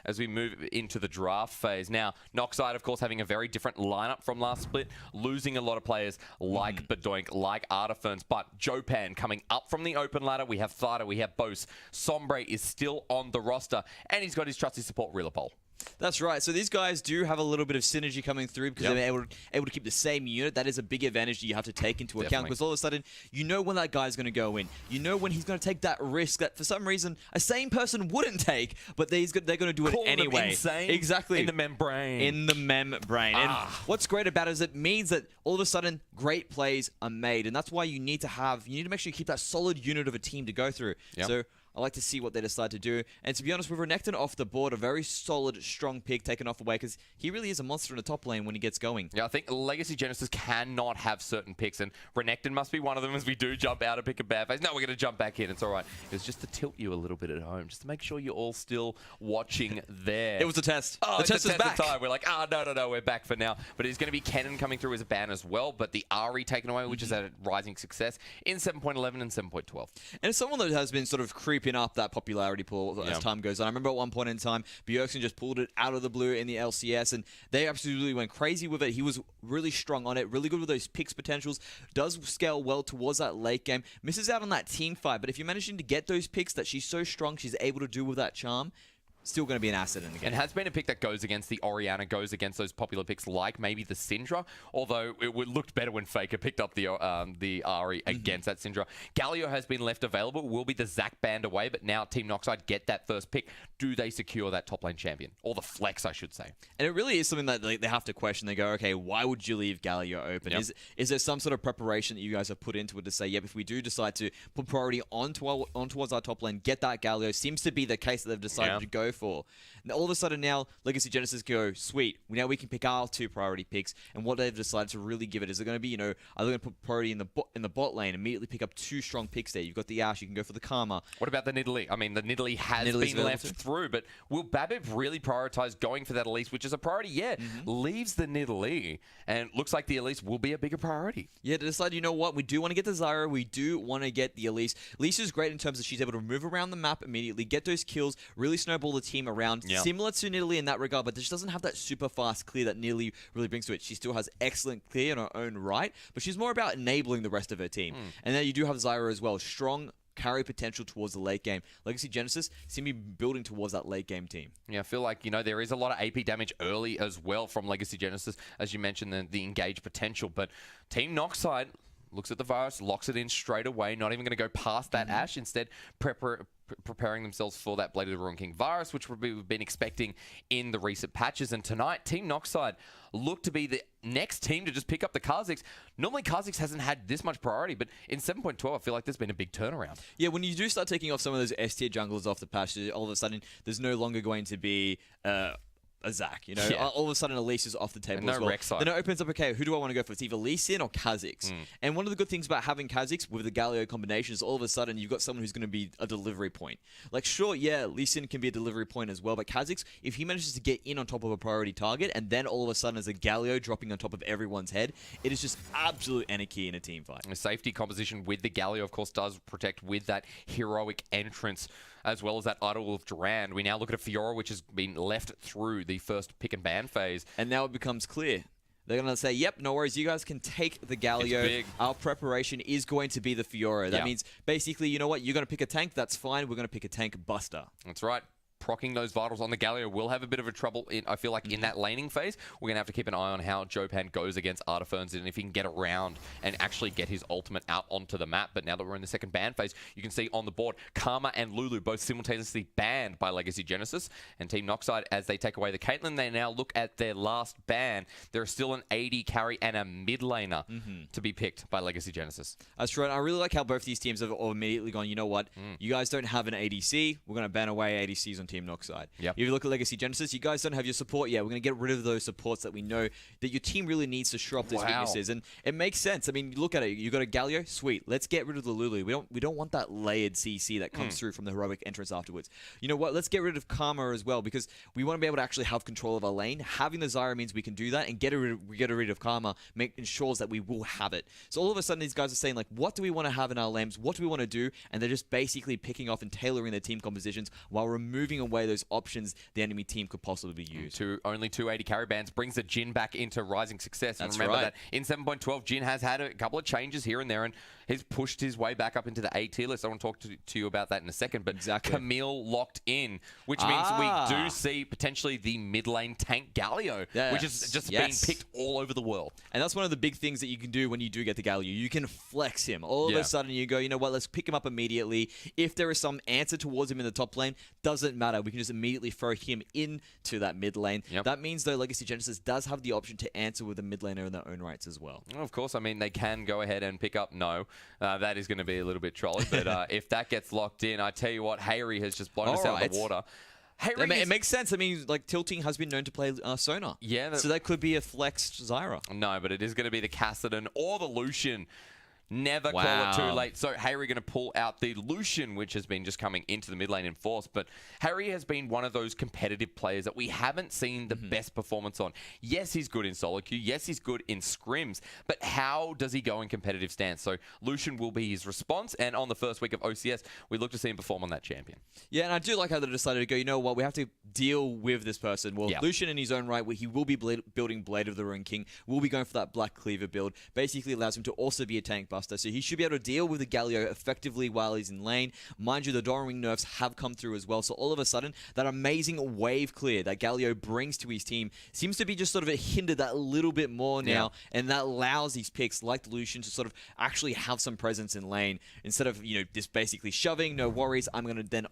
as we move into the draft phase. Now, Noxide, of course, having a very different lineup from last split, losing a lot of players like Bedoink, like Artiferns, but Jopan coming up from the open ladder. We have Thada, we have Bose. Sombre is still on the roster, and he's got his trusty support, Rilapol. That's right. So these guys do have a little bit of synergy coming through because they're able to keep the same unit. That is a big advantage that you have to take into account because all of a sudden, you know when that guy's going to go in. You know when he's going to take that risk that for some reason a sane person wouldn't take, but they're going to do it anyway. Insane. Exactly. In the membrane. In the membrane. And what's great about it is it means that all of a sudden great plays are made, and that's why you need to make sure you keep that solid unit of a team to go through. Yep. So I like to see what they decide to do. And to be honest, with Renekton off the board, a very solid, strong pick taken off away because he really is a monster in the top lane when he gets going. Yeah, I think Legacy Genesis cannot have certain picks, and Renekton must be one of them as we do jump out and pick a bad face. No, we're going to jump back in. It's all right. It was just to tilt you a little bit at home, just to make sure you're all still watching there. It was a test. Oh, the test is back. Time. We're like, no, we're back for now. But it's going to be Kennen coming through as a ban as well, but the Ari taken away, which is a rising success in 7.11 and 7.12. And it's someone that has been sort of creeping up that popularity pool as time goes on. I remember at one point in time, Bjergsen just pulled it out of the blue in the LCS, and they absolutely went crazy with it. He was really strong on it, really good with those picks potentials, does scale well towards that late game, misses out on that team fight, but if you're managing to get those picks that she's so strong, she's able to do with that charm, still going to be an asset in the game. And has been a pick that goes against the Orianna, goes against those popular picks like maybe the Syndra, although it looked better when Faker picked up the Ari against that Syndra. Galio has been left available, will be the Zac band away, but now Team Noxide get that first pick. Do they secure that top lane champion? Or the flex, I should say. And it really is something that they have to question. They go, okay, why would you leave Galio open? Is there some sort of preparation that you guys have put into it to say, yep, if we do decide to put priority on towards our top lane, get that Galio? Seems to be the case that they've decided to go for. And all of a sudden now, Legacy Genesis go, sweet, now we can pick our 2 priority picks, and what they've decided to really give it is they're going to be, are they going to put priority in the bot lane, immediately pick up 2 strong picks there. You've got the Ashe, you can go for the Karma. What about the Nidalee? I mean, the Nidalee has been left through, but will Babib really prioritize going for that Elise, which is a priority? Yeah, leaves the Nidalee, and looks like the Elise will be a bigger priority. Yeah, to decide, you know what, we do want to get the Zyra, we do want to get the Elise. Elise is great in terms of she's able to move around the map immediately, get those kills, really snowball the team around. Similar to Nidalee in that regard, but she doesn't have that super fast clear that Nidalee really brings to it. She still has excellent clear in her own right, but she's more about enabling the rest of her team. And then you do have Zyra as well, strong carry potential towards the late game. Legacy Genesis seem to be building towards that late game team. Yeah, I feel like, there is a lot of AP damage early as well from Legacy Genesis, as you mentioned, the engage potential, but Team Noxide looks at the virus, locks it in straight away, not even going to go past that Ashe, instead preparing themselves for that Blade of the Ruin King virus, which we've been expecting in the recent patches. And tonight, Team Noxide look to be the next team to just pick up the Kha'Zix. Normally, Kha'Zix hasn't had this much priority, but in 7.12, I feel like there's been a big turnaround. Yeah, when you do start taking off some of those S-tier junglers off the patch, all of a sudden, there's no longer going to be a Zac, all of a sudden Elise is off the table as well. Rek'Sai. Then it opens up, okay, who do I want to go for? It's either Lee Sin or Kha'Zix. And one of the good things about having Kha'Zix with the Galio combination is all of a sudden you've got someone who's going to be a delivery point. Like, sure, yeah, Lee Sin can be a delivery point as well, but Kha'Zix, if he manages to get in on top of a priority target, and then all of a sudden as a Galio dropping on top of everyone's head, it is just absolute anarchy in a team fight. The safety composition with the Galio, of course, does protect with that heroic entrance, as well as that Idol of Durand. We now look at a Fiora, which has been left through the first pick and ban phase. And now it becomes clear. They're going to say, yep, no worries, you guys can take the Galio. Our preparation is going to be the Fiora. That means, basically, you know what, you're going to pick a tank, that's fine, we're going to pick a tank buster. That's right. Procking those vitals on the Galio will have a bit of a trouble, I feel like, in that laning phase. We're going to have to keep an eye on how Jopan goes against Artiferns and if he can get around and actually get his ultimate out onto the map. But now that we're in the second ban phase, you can see on the board, Karma and Lulu both simultaneously banned by Legacy Genesis. And Team Noxide, as they take away the Caitlyn, they now look at their last ban. There is still an AD carry and a mid laner to be picked by Legacy Genesis. That's right. I really like how both these teams have all immediately gone, you know what, you guys don't have an ADC, we're going to ban away ADCs on Team Noxide. If you look at Legacy Genesis, you guys don't have your support yet. We're going to get rid of those supports that we know that your team really needs to shore up those weaknesses. And it makes sense. I mean, you look at it. You got a Galio, sweet. Let's get rid of the Lulu. We don't want that layered CC that comes through from the heroic entrance afterwards. You know what? Let's get rid of Karma as well because we want to be able to actually have control of our lane. Having the Zyra means we can do that, and get rid of Karma ensures that we will have it. So all of a sudden, these guys are saying, like, what do we want to have in our lanes? What do we want to do? And they're just basically picking off and tailoring their team compositions while removing away those options the enemy team could possibly use. Only 280 carry bands brings the Jin back into rising success. And That's remember right. that in 7.12, Jin has had a couple of changes here and there, and he's pushed his way back up into the A tier list. I want to talk to you about that in a second. But Exactly. Camille locked in, which means we do see potentially the mid lane tank Galio, which is just being picked all over the world. And that's one of the big things that you can do when you do get the Galio. You can flex him. All of a sudden, you go, you know what, let's pick him up immediately. If there is some answer towards him in the top lane, doesn't matter. We can just immediately throw him into that mid lane. That means, though, Legacy Genesis does have the option to answer with a mid laner in their own rights as well. Of course, I mean, they can go ahead and pick up No. That is going to be a little bit trolly. But if that gets locked in, I tell you what, Hayri has just blown us out of the water. It makes sense. I mean, like, Tilting has been known to play Sona. Yeah. So that could be a flexed Zyra. No, but it is going to be the Kassadin or the Lucian. Never call it too late. So Harry going to pull out the Lucian, which has been just coming into the mid lane in force. But Harry has been one of those competitive players that we haven't seen the best performance on. Yes, he's good in solo queue. Yes, he's good in scrims. But how does he go in competitive stance? So Lucian will be his response. And on the first week of OCS, we look to see him perform on that champion. Yeah, and I do like how they decided to go, you know what, we have to deal with this person. Well, Lucian in his own right, where he will be building Blade of the Ruined King, will be going for that Black Cleaver build. Basically allows him to also be a tank buster. So he should be able to deal with the Galio effectively while he's in lane. Mind you, the Doran nerfs have come through as well. So all of a sudden, that amazing wave clear that Galio brings to his team seems to be just sort of hindered that little bit more now. And that allows these picks like the Lucian to sort of actually have some presence in lane. Instead of, you know, just basically shoving, no worries, I'm going to then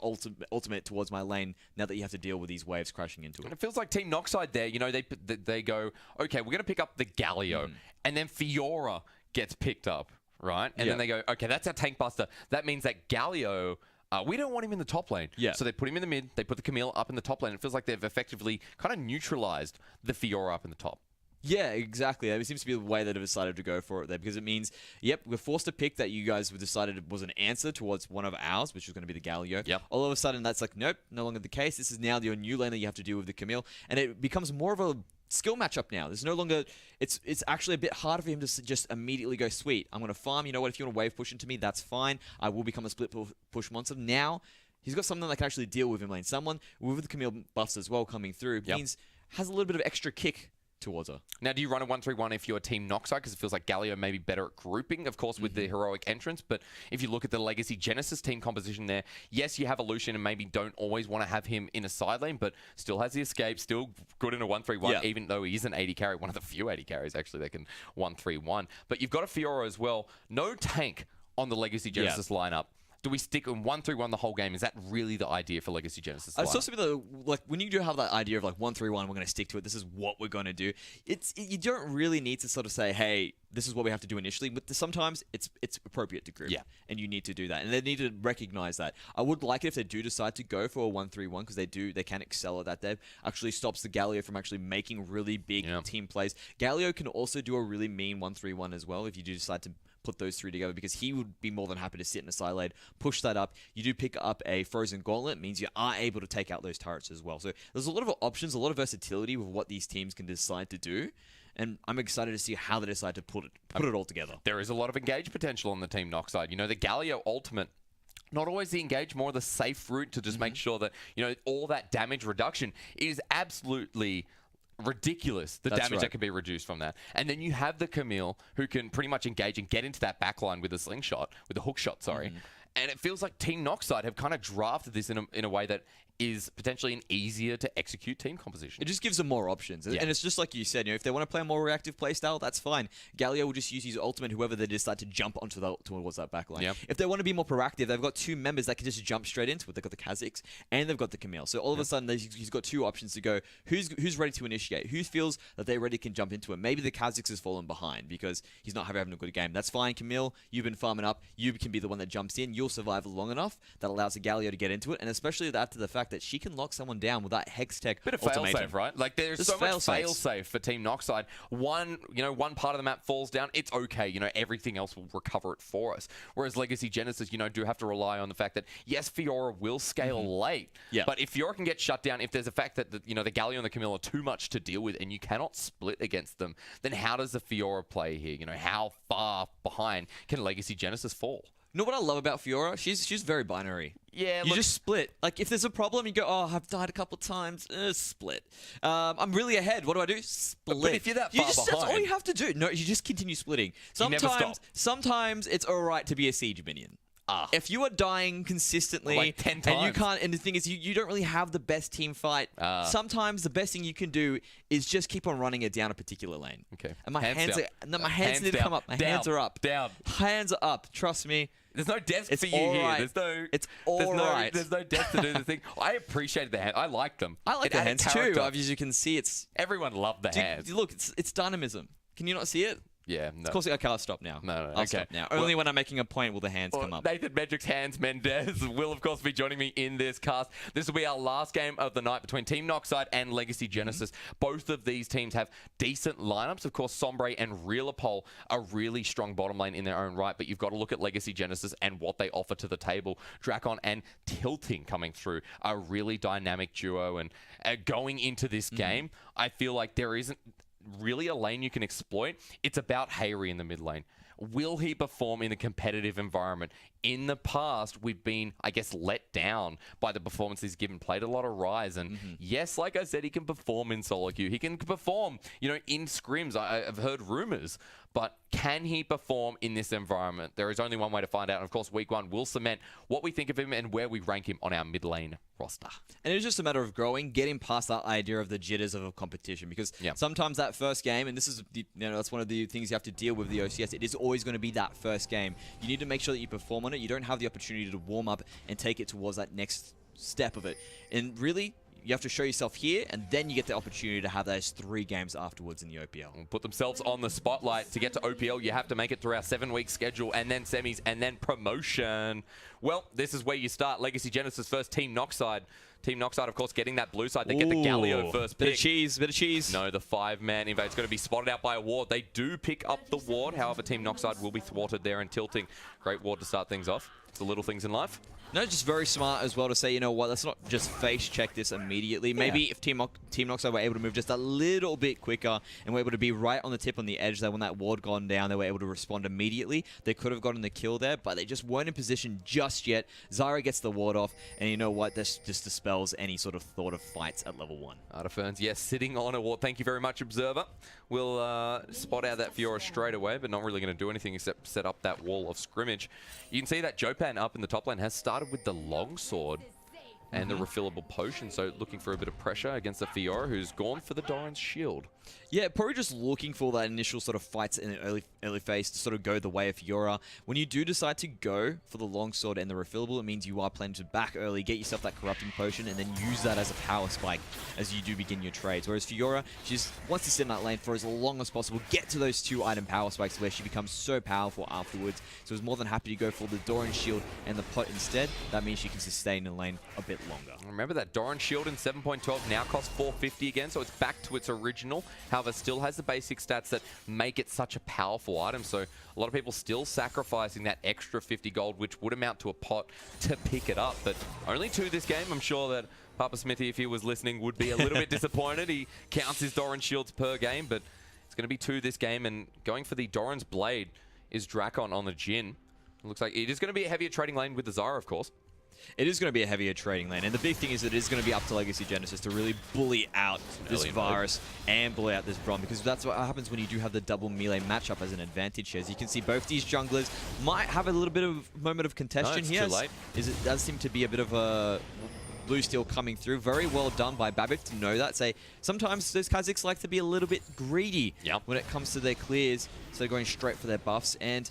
ultimate towards my lane now that you have to deal with these waves crashing into it. And it feels like Team Noxide there, you know, they go, okay, we're going to pick up the Galio. And then Fiora gets picked up. Right? And then they go, okay, that's our tank buster. That means that Galio, we don't want him in the top lane. So they put him in the mid, they put the Camille up in the top lane. It feels like they've effectively kind of neutralized the Fiora up in the top. Yeah, exactly. It seems to be the way that they've decided to go for it there, because it means, yep, we're forced to pick that you guys have decided was an answer towards one of ours, which was going to be the Galio. All of a sudden, that's like, nope, no longer the case. This is now your new lane that you have to deal with the Camille, and it becomes more of a skill matchup now. There's no longer, it's actually a bit harder for him to just immediately go, sweet, I'm going to farm. You know what, if you want to wave push into me, that's fine. I will become a split push monster. Now, he's got something that can actually deal with him lane. Someone with the Camille buffs as well coming through means has a little bit of extra kick towards her. Now, do you run a 1-3-1 if you're Team Noxide? Because it feels like Galio may be better at grouping, of course, with the heroic entrance. But if you look at the Legacy Genesis team composition there, yes, you have a Lucian and maybe don't always want to have him in a side lane, but still has the escape, still good in a 1-3-1, even though he is an 80 carry, one of the few 80 carries, actually, that can 1-3-1. But you've got a Fiora as well. No tank on the Legacy Genesis lineup. Do we stick in 1-3-1 the whole game? Is that really the idea for Legacy Genesis? It's supposed to be like when you do have that idea of like 1-3-1, we're going to stick to it. This is what we're going to do. You don't really need to sort of say, hey, this is what we have to do initially. But sometimes it's appropriate to group, and you need to do that, and they need to recognize that. I would like it if they do decide to go for a 1-3-1, because they can excel at that. That actually stops the Galio from actually making really big team plays. Galio can also do a really mean 1-3-1 as well if you do decide to put those three together, because he would be more than happy to sit in a side lane, push that up. You do pick up a Frozen Gauntlet, means you are able to take out those turrets as well. So there's a lot of options, a lot of versatility with what these teams can decide to do. And I'm excited to see how they decide to put it all together. There is a lot of engage potential on the Team Noxide. You know, the Galio ultimate, not always the engage, more the safe route to just make sure that, you know, all that damage reduction is absolutely ridiculous, the damage that can be reduced from that. And then you have the Camille, who can pretty much engage and get into that backline with a slingshot, with a hook shot, sorry. And it feels like Team Noxide have kind of drafted this in a way that is potentially an easier to execute team composition. It just gives them more options. And it's just like you said, you know, if they want to play a more reactive playstyle, that's fine. Galio will just use his ultimate, whoever they decide to jump towards that backline. If they want to be more proactive, they've got two members that can just jump straight into it. They've got the Kazakhs and they've got the Camille. So all of a sudden, he's got two options to go. Who's ready to initiate? Who feels that they already can jump into it? Maybe the Kazakhs has fallen behind because he's not having a good game. That's fine, Camille. You've been farming up. You can be the one that jumps in. You'll survive long enough that allows the Galio to get into it. And especially after the fact that she can lock someone down with that Hex Tech bit of fail-safe, right? Like, there's so much fail-safe for Team Noxide. One part of the map falls down, it's okay. You know, everything else will recover it for us. Whereas Legacy Genesis, you know, do have to rely on the fact that, yes, Fiora will scale late. But if Fiora can get shut down, if there's a fact that, you know, the Galio and the Camille are too much to deal with and you cannot split against them, then how does the Fiora play here? You know, how far behind can Legacy Genesis fall? You know what I love about Fiora? She's very binary. Yeah, you just split. Like, if there's a problem, you go, oh, I've died a couple times. Split. I'm really ahead. What do? Split. But if you're that far behind... That's all you have to do. No, you just continue splitting. Sometimes it's all right to be a siege minion. If you are dying consistently, like 10 times. and you can't, and the thing is, you don't really have the best team fight. Sometimes the best thing you can do is just keep on running it down a particular lane. Okay. And my hands didn't come up. My hands are up. Down. Hands are up. Trust me. There's no desk It's for you all here. right. There's no desk to do the thing. I appreciated the hands. I liked them. I like the hands too. As you can see, everyone loved the hands. Look, it's dynamism. Can you not see it? Yeah, no. Of course, I can't stop now. No, I'll stop now. Only when I'm making a point will the hands come up. Nathan Medrick's hands, Mendez, will, of course, be joining me in this cast. This will be our last game of the night between Team Noxide and Legacy Genesis. Both of these teams have decent lineups. Of course, Sombre and Realapol are really strong bottom lane in their own right, but you've got to look at Legacy Genesis and what they offer to the table. Drakon and Tilting coming through a really dynamic duo, and going into this game, I feel like there isn't really a lane you can exploit. It's about Hayri in the mid lane. Will he perform in a competitive environment? In the past, we've been, I guess, let down by the performance he's given. Played a lot of Rise, and yes, like I said, he can perform in solo queue. He can perform, in scrims. I've heard rumors, but can he perform in this environment? There is only one way to find out, and of course, week one will cement what we think of him and where we rank him on our mid lane roster. And it's just a matter of growing, getting past that idea of the jitters of a competition, because sometimes that first game, and this is that's one of the things you have to deal with the OCS. It is always going to be that first game. You need to make sure that you perform on it. You don't have the opportunity to warm up and take it towards that next step of it. And really, you have to show yourself here, and then you get the opportunity to have those 3 games afterwards in the OPL. Put themselves on the spotlight. To get to OPL, you have to make it through our 7-week schedule, and then semis, and then promotion. Well, this is where you start. Legacy Genesis first, Team Noxide. Team Noxide, of course, getting that blue side. They get the Galio first pick. Bit of cheese. No, the 5-man invade's going to be spotted out by a ward. They do pick up the ward. However, Team Noxide will be thwarted there and Tilting. Great ward to start things off. It's the little things in life. No, just very smart as well to say, you know what, let's not just face check this immediately. Maybe if Team Noxide were able to move just a little bit quicker and were able to be right on the tip on the edge there when that ward gone down, they were able to respond immediately. They could have gotten the kill there, but they just weren't in position just yet. Zyra gets the ward off, and you know what, this just dispels any sort of thought of fights at level 1. Artiferns, yes, sitting on a ward. Thank you very much, Observer. We'll spot out that Fiora straight away, but not really going to do anything except set up that wall of scrimmage. You can see that Jopan up in the top lane has started with the longsword and the refillable potion, so looking for a bit of pressure against the Fiora, who's gone for the Doran's shield. Yeah, probably just looking for that initial sort of fights in an early phase to sort of go the way of Fiora. When you do decide to go for the longsword and the refillable, it means you are planning to back early, get yourself that corrupting potion, and then use that as a power spike as you do begin your trades. Whereas Fiora, she just wants to sit in that lane for as long as possible, get to those 2-item power spikes where she becomes so powerful afterwards. So is more than happy to go for the Doran shield and the pot instead. That means she can sustain the lane a bit longer. Remember that Doran shield in 7.12 now costs 450 again, so it's back to its original. However, still has the basic stats that make it such a powerful item. So a lot of people still sacrificing that extra 50 gold, which would amount to a pot, to pick it up. But only 2 this game. I'm sure that Papa Smithy, if he was listening, would be a little bit disappointed. He counts his Doran shields per game, but it's going to be 2 this game. And going for the Doran's Blade is Drakon on the Jhin. It looks like it is going to be a heavier trading lane with the Zyra, of course. It is going to be a heavier trading lane, and the big thing is that it is going to be up to Legacy Genesis to really bully out this virus and bully out this Braum, because that's what happens when you do have the double melee matchup as an advantage. As you can see, both these junglers might have a little bit of moment of contention here. Too late. It does seem to be a bit of a blue steel coming through. Very well done by Babip to know that. Say sometimes those Kazakhs like to be a little bit greedy when it comes to their clears, so they're going straight for their buffs, and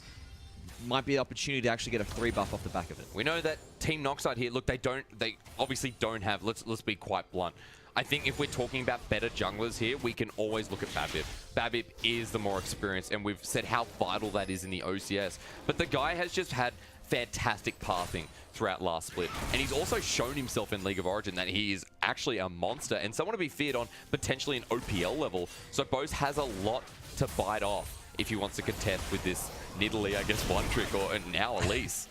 might be an opportunity to actually get a 3 buff off the back of it. We know that Team Noxide here, look, they obviously don't have, let's be quite blunt. I think if we're talking about better junglers here, we can always look at Babip. Babip is the more experienced, and we've said how vital that is in the OCS. But the guy has just had fantastic pathing throughout last split. And he's also shown himself in League of Origin that he is actually a monster and someone to be feared on potentially an OPL level. So Bose has a lot to bite off if he wants to contest with this Nidalee, I guess, one trick, or now Elise,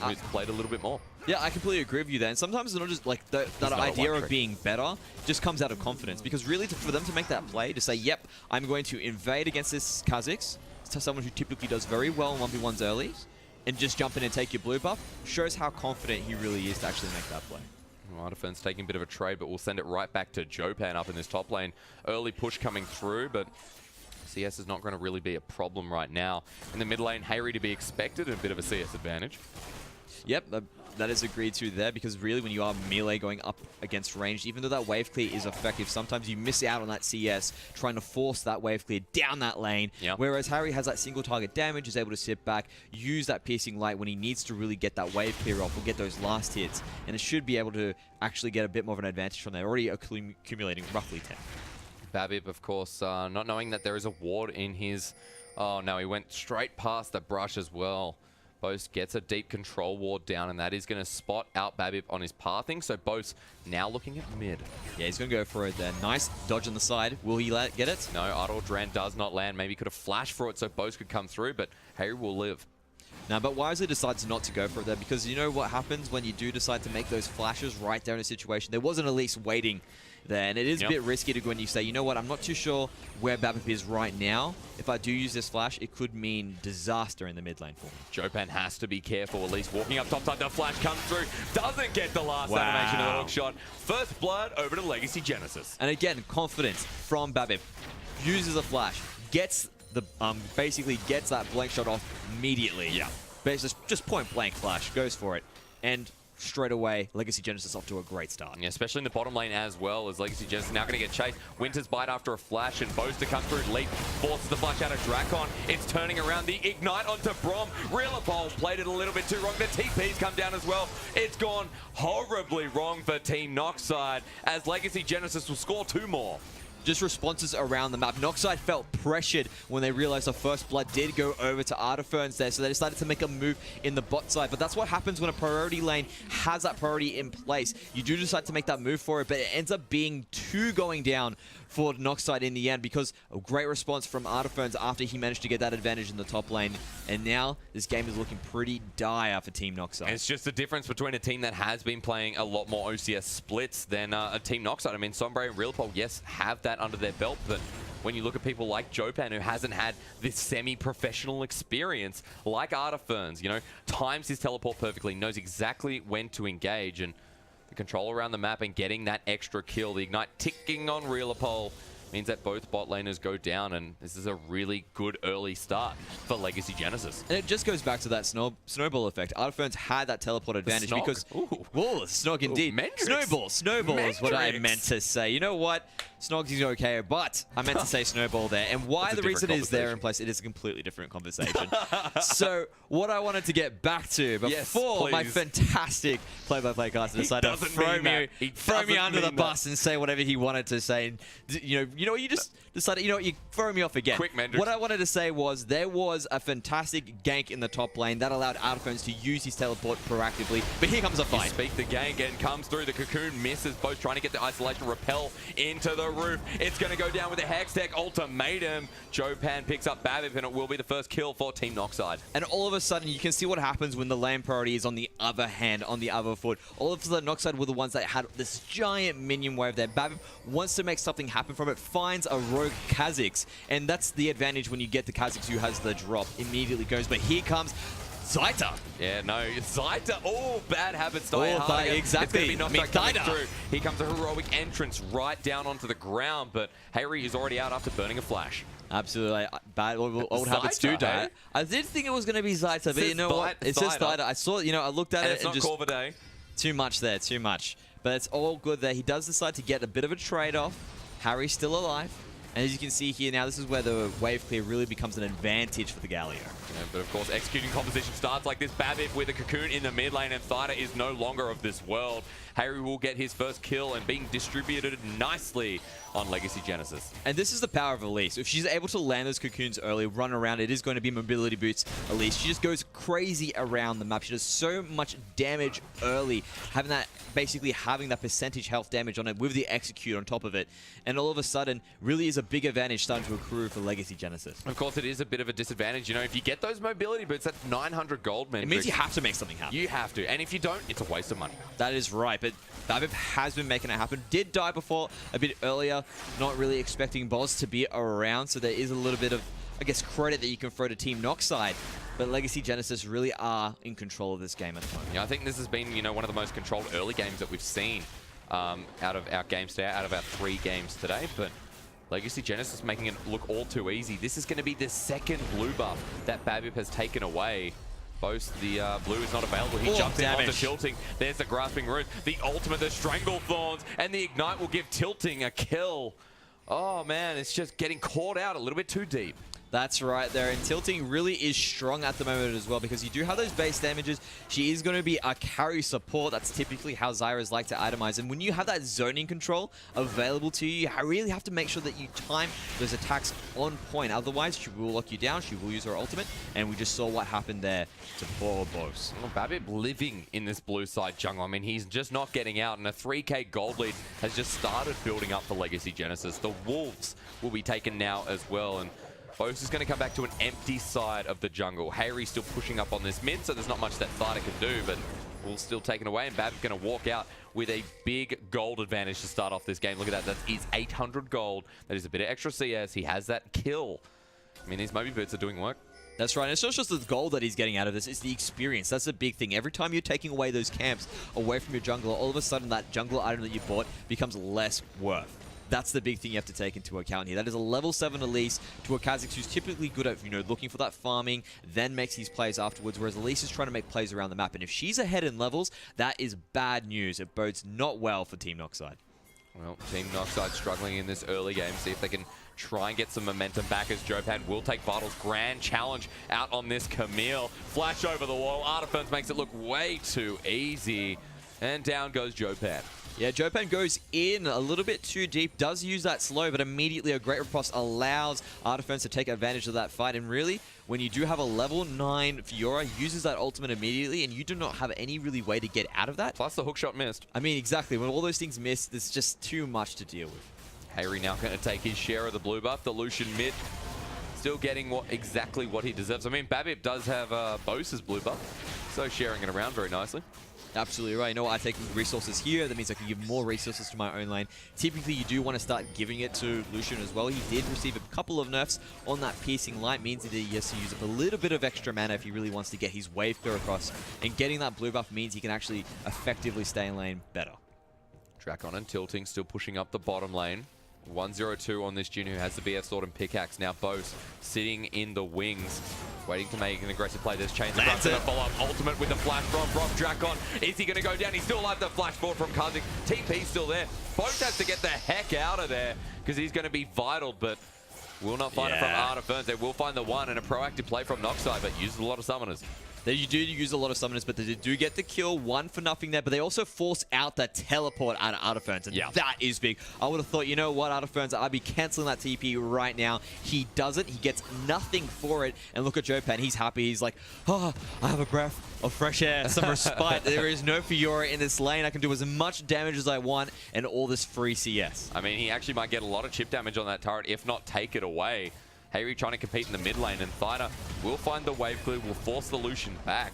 who's played a little bit more. Yeah, I completely agree with you there. And sometimes it's not just like that idea of being better just comes out of confidence. Because really, for them to make that play, to say, yep, I'm going to invade against this Kazakhs, someone who typically does very well in 1v1s early, and just jump in and take your blue buff shows how confident he really is to actually make that play. Defense taking a bit of a trade, but we'll send it right back to Jopan up in this top lane. Early push coming through, but CS is not going to really be a problem right now. In the mid lane, Hayri to be expected, and a bit of a CS advantage. Yep, that is agreed to there, because really when you are melee going up against ranged, even though that wave clear is effective, sometimes you miss out on that CS trying to force that wave clear down that lane. Yep. Whereas Harry has that single target damage, is able to sit back, use that piercing light when he needs to really get that wave clear off or get those last hits, and it should be able to actually get a bit more of an advantage from there, already accumulating roughly 10. Babib, of course, not knowing that there is a ward in his... Oh, no, he went straight past the brush as well. Bose gets a deep control ward down, and that is going to spot out Babib on his pathing. So Bose now looking at mid. Yeah, he's going to go for it there. Nice dodge on the side. Will he get it? No, Idle Dran does not land. Maybe could have flashed for it so Bose could come through, but Harry will live. Now, but wisely decides not to go for it there, because you know what happens when you do decide to make those flashes right there in a situation. There was an Elise waiting there, and it is a bit risky to go when you say, you know what, I'm not too sure where Babip is right now. If I do use this flash, it could mean disaster in the mid lane for me. Jopan has to be careful. Elise walking up top side, the flash comes through, doesn't get the last animation of the hook shot. First blood over to Legacy Genesis. And again, confidence from Babip. Uses a flash, gets the basically gets that blank shot off immediately. Yeah. Just point blank flash, goes for it, and straight away, Legacy Genesis off to a great start. Yeah, especially in the bottom lane as well, as Legacy Genesis now going to get chased. Winter's Bite after a flash, and Boaster comes through. Leap forces the flash out of Drakon. It's turning around. The Ignite onto Brom. Reelapol played it a little bit too wrong. The TP's come down as well. It's gone horribly wrong for Team Noxide, as Legacy Genesis will score 2 more. Just responses around the map. Noxide felt pressured when they realized the first blood did go over to Artiferns there, so they decided to make a move in the bot side. But that's what happens when a priority lane has that priority in place. You do decide to make that move for it, but it ends up being 2 going down for Noxide in the end, because a great response from Artiferns after he managed to get that advantage in the top lane. And now this game is looking pretty dire for Team Noxide. It's just the difference between a team that has been playing a lot more OCS splits than a Team Noxide. I mean, Sombre and Reelapol, yes, have that under their belt, but when you look at people like Jopan, who hasn't had this semi-professional experience, like Artiferns, you know, times his teleport perfectly, knows exactly when to engage, and the control around the map and getting that extra kill, the Ignite ticking on Reelapol, means that both bot laners go down, and this is a really good early start for Legacy Genesis. And it just goes back to that snowball effect. Artiferns had that teleport advantage because... Whoa, Snog indeed. Snowball is what I meant to say. You know what? Snogs is okay, but I meant to say snowball there. And why the reason it is there in place, it is a completely different conversation. So what I wanted to get back to before my fantastic play-by-play caster decided to throw me under the bus and say whatever he wanted to say. And, you know what, you just decided, you know what, you throw me off again. Quick, Mendrix. What I wanted to say was there was a fantastic gank in the top lane that allowed Artiferns to use his teleport proactively, but here comes a fight. You speak the gank and comes through. The Cocoon misses, both trying to get the isolation repel into the roof. It's going to go down with a Hextech ultimatum. Jopan picks up Babip, and it will be the first kill for Team Noxide. And all of a sudden, you can see what happens when the lane priority is on the other hand, on the other foot. All of a sudden, Noxide were the ones that had this giant minion wave there. Babip wants to make something happen from it, finds a rogue Kha'Zix, and that's the advantage when you get the Kha'Zix who has the drop. Immediately goes, but here comes Zaita. Yeah, no, Zaita. Oh, bad habits die hard. Exactly. It's going to be Noxide coming through. Here comes a heroic entrance right down onto the ground, but Hayri is already out after burning a flash. Absolutely. Bad old habits do die. Hey? I did think it was going to be Zaita, but you know what? It says Zaita. I saw, you know, I looked at it and just... Corvidae. Too much there, too much. But it's all good there. He does decide to get a bit of a trade-off. Harry's still alive. And as you can see here now, this is where the wave clear really becomes an advantage for the Galio. Yeah, but of course, executing composition starts like this. Babip with a Cocoon in the mid lane, and Thida is no longer of this world. Harry will get his first kill and being distributed nicely on Legacy Genesis. And this is the power of Elise. If she's able to land those cocoons early, run around, it is going to be mobility boots. Elise, she just goes crazy around the map. She does so much damage early, basically having that percentage health damage on it with the execute on top of it. And all of a sudden, really is a big advantage starting to accrue for Legacy Genesis. Of course, it is a bit of a disadvantage. You know, if you get those mobility boots, that's 900 gold, man. It means you have to make something happen. You have to. And if you don't, it's a waste of money. That is right. But Babip has been making it happen. Did die before a bit earlier. Not really expecting Boz to be around. So there is a little bit of, I guess, credit that you can throw to Team Noxide. but Legacy Genesis really are in control of this game at the moment. Yeah, I think this has been, one of the most controlled early games that we've seen out of our games today, out of our 3 games today. But Legacy Genesis making it look all too easy. This is going to be the second blue buff that Babip has taken away. Boast, the blue is not available. He jumps in onto Tilting. There's the Grasping Rune, the ultimate, the Strangle Thorns, and the Ignite will give Tilting a kill. Oh man, it's just getting caught out a little bit too deep. That's right there, and Tilting really is strong at the moment as well, because you do have those base damages. She is going to be a carry support. That's typically how Zyras like to itemize, and when you have that zoning control available to you, you really have to make sure that you time those attacks on point. Otherwise, she will lock you down, she will use her ultimate, and we just saw what happened there to poor Bose. Well, Babip living in this blue side jungle. I mean, he's just not getting out, and a 3k gold lead has just started building up for Legacy Genesis. The Wolves will be taken now as well, and Bose is going to come back to an empty side of the jungle. Hayri's still pushing up on this mid, so there's not much that Thida can do, but Wolves still taken away, and Babip's going to walk out with a big gold advantage to start off this game. Look at that. That is 800 gold. That is a bit of extra CS. He has that kill. I mean, these Moby Boots are doing work. That's right. And it's not just the gold that he's getting out of this, it's the experience. That's the big thing. Every time you're taking away those camps away from your jungler, all of a sudden that jungler item that you bought becomes less worth. That's the big thing you have to take into account here. That is a level 7 Elise to a Kha'Zix who's typically good at, looking for that farming, then makes these plays afterwards, whereas Elise is trying to make plays around the map. And if she's ahead in levels, that is bad news. It bodes not well for Team Noxide. Well, Team Noxide struggling in this early game. See if they can try and get some momentum back, as Jopan will take Vital's grand challenge out on this Camille. Flash over the wall. Artiferns makes it look way too easy. And down goes Jopan. Yeah, Jopan goes in a little bit too deep, does use that slow, but immediately a great riposte allows Artiferns to take advantage of that fight. And really, when you do have a level 9 Fiora, uses that ultimate immediately, and you do not have any really way to get out of that. Plus the hookshot missed. I mean, exactly. When all those things miss, there's just too much to deal with. Hayri now going to take his share of the blue buff. The Lucian mid still getting exactly what he deserves. I mean, Babip does have Bose's blue buff, so sharing it around very nicely. Absolutely right. You know what? I take resources here. That means I can give more resources to my own lane. Typically, you do want to start giving it to Lucian as well. He did receive a couple of nerfs on that piercing light. Means that he has to use up a little bit of extra mana if he really wants to get his wave clear across. And getting that blue buff means he can actually effectively stay in lane better. Drakon and Tilting still pushing up the bottom lane. 1-0-2 on this Jhin who has the BF Sword and Pickaxe. Now Bose sitting in the wings, waiting to make an aggressive play. There's Chains of Rust and a follow-up ultimate with the flash from Drakon. Is he going to go down? He's still alive. The flash forward from Kha'Zix. TP's still there. Bose has to get the heck out of there because he's going to be vital, but will not find it from Artiferns. They will find the one, and a proactive play from Noxide, but uses a lot of summoners. They do use a lot of summoners, but they do get the kill, 1 for nothing there, but they also force out that teleport out of Artiferns, and that is big. I would have thought, you know what, Artiferns, I'd be canceling that TP right now. He doesn't. He gets nothing for it, and look at Jopan. He's happy. He's like, oh, I have a breath of fresh air, some respite. There is no Fiora in this lane. I can do as much damage as I want, and all this free CS. I mean, he actually might get a lot of chip damage on that turret, if not take it away. Hayri trying to compete in the mid lane, and Thida will find the wave clear, will force the Lucian back.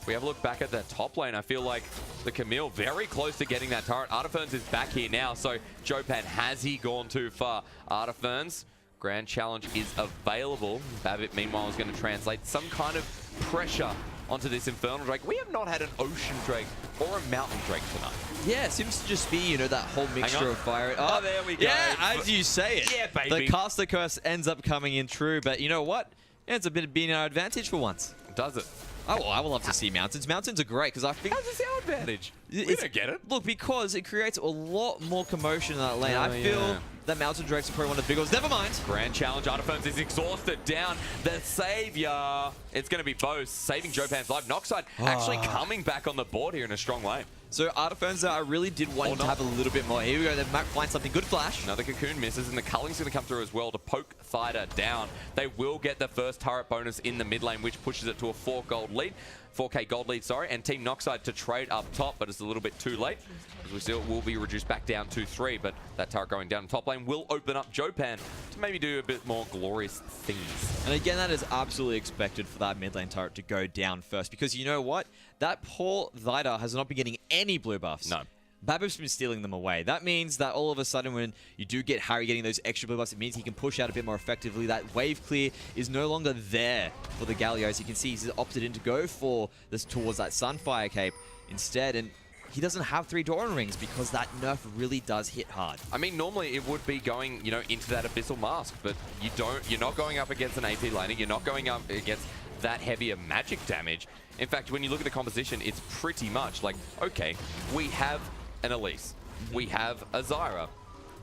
We have a look back at that top lane. I feel like the Camille very close to getting that turret. Artiferns is back here now, so Jopan, has he gone too far? Artiferns, grand challenge is available. Babip, meanwhile, is going to translate some kind of pressure onto this Infernal Drake. We have not had an Ocean Drake or a Mountain Drake tonight. Yeah, it seems to just be, that whole mixture of fire. Oh, there we go. Yeah, as you say it. Yeah, baby. The caster curse ends up coming in true, but you know what? Yeah, it's a bit of being our advantage for once. Does it? Oh, well, I would love to see mountains. Mountains are great because I think... How's this our advantage? We don't get it. Look, because it creates a lot more commotion in that lane. I feel that Mountain Drakes are probably one of the big ones. Never mind. Grand challenge. Artiferns is exhausted. Down. The savior. It's going to be Bose saving Jopan's life. Noxide actually coming back on the board here in a strong way. So Artiferns, I really did want him to have a little bit more. Here we go. They might find something. Good flash. Another Cocoon misses, and the Culling's going to come through as well to poke Thida down. They will get the first turret bonus in the mid lane, which pushes it to a 4k gold lead, sorry, and Team Noxide to trade up top, but it's a little bit too late, as we still will be reduced back down to 3, but that turret going down top lane will open up Jopan to maybe do a bit more glorious things. And again, that is absolutely expected for that mid lane turret to go down first, because you know what? That poor Thida has not been getting any blue buffs. No. Babip's been stealing them away. That means that all of a sudden when you do get Harry getting those extra blue buffs, it means he can push out a bit more effectively. That wave clear is no longer there for the Galio. As you can see, he's opted in to go for this towards that Sunfire Cape instead, and he doesn't have 3 Doran Rings because that nerf really does hit hard. I mean, normally it would be going, into that Abyssal Mask, but you're not going up against an AP laner, you're not going up against that heavier magic damage. In fact, when you look at the composition, it's pretty much like, okay, we have an Elise. We have a Zyra.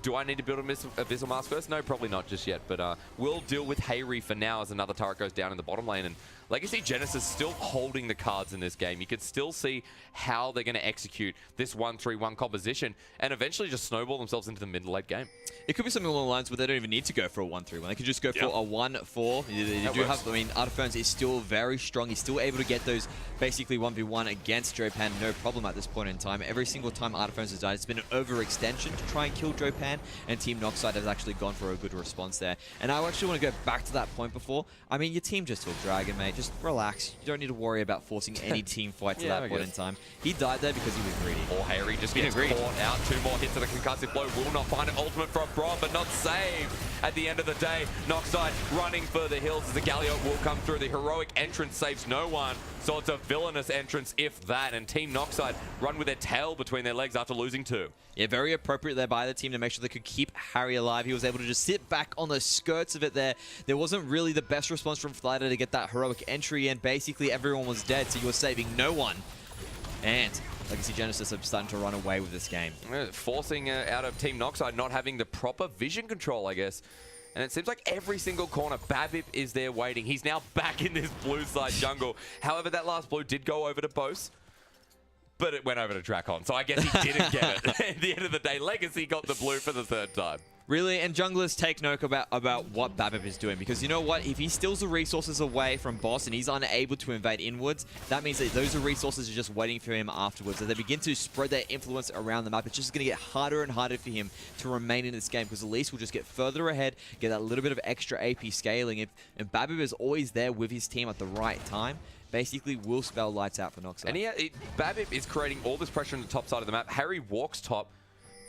Do I need to build a Abyssal Mask first? No, probably not just yet, but we'll deal with Hayri for now as another turret goes down in the bottom lane. And Legacy Genesis still holding the cards in this game. You can still see how they're going to execute this 1-3-1 composition and eventually just snowball themselves into the mid-late game. It could be something along the lines where they don't even need to go for a 1-3-1. They could just go for a 1-4. You do have, I mean, Artifernes is still very strong. He's still able to get those basically 1v1 against Jopan, no problem at this point in time. Every single time Artifernes has died, it's been an overextension to try and kill Jopan, and Team Noxide has actually gone for a good response there. And I actually want to go back to that point before. I mean, your team just took Dragon, mate. Just relax. You don't need to worry about forcing any team fight to that point in time. He died there because he was greedy. Or Hayri just gets caught out. 2 more hits of the concussive blow. Will not find an ultimate from Braum, but not saved. At the end of the day, Noxide running for the hills as the Galliot will come through. The heroic entrance saves no one. So it's a villainous entrance, if that. And Team Noxide run with their tail between their legs after losing 2. Yeah, very appropriate there by the team to make sure they could keep Harry alive. He was able to just sit back on the skirts of it there. There wasn't really the best response from Flighter to get that heroic entry in. Basically, everyone was dead, so you were saving no one. And Legacy Genesis are starting to run away with this game. Forcing out of Team Noxide not having the proper vision control, I guess. And it seems like every single corner, Babip is there waiting. He's now back in this blue side jungle. However, that last blue did go over to Bose, but it went over to Drakon. So I guess he didn't get it. At the end of the day, Legacy got the blue for the 3rd time. Really, and junglers take note about what Babip is doing, because you know what? If he steals the resources away from Boss and he's unable to invade inwards, that means that those resources are just waiting for him afterwards. As they begin to spread their influence around the map, it's just going to get harder and harder for him to remain in this game, because Elise will just get further ahead, get that little bit of extra AP scaling, and Babip is always there with his team at the right time. Basically will spell lights out for Noxide. And Babip is creating all this pressure on the top side of the map. Harry walks top,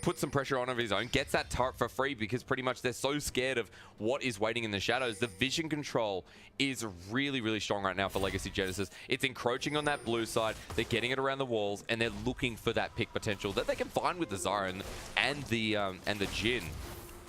puts some pressure on of his own, gets that turret for free because pretty much they're so scared of what is waiting in the shadows. The vision control is really, really strong right now for Legacy Genesis. It's encroaching on that blue side. They're getting it around the walls, and they're looking for that pick potential that they can find with the Zyra and the Jhin.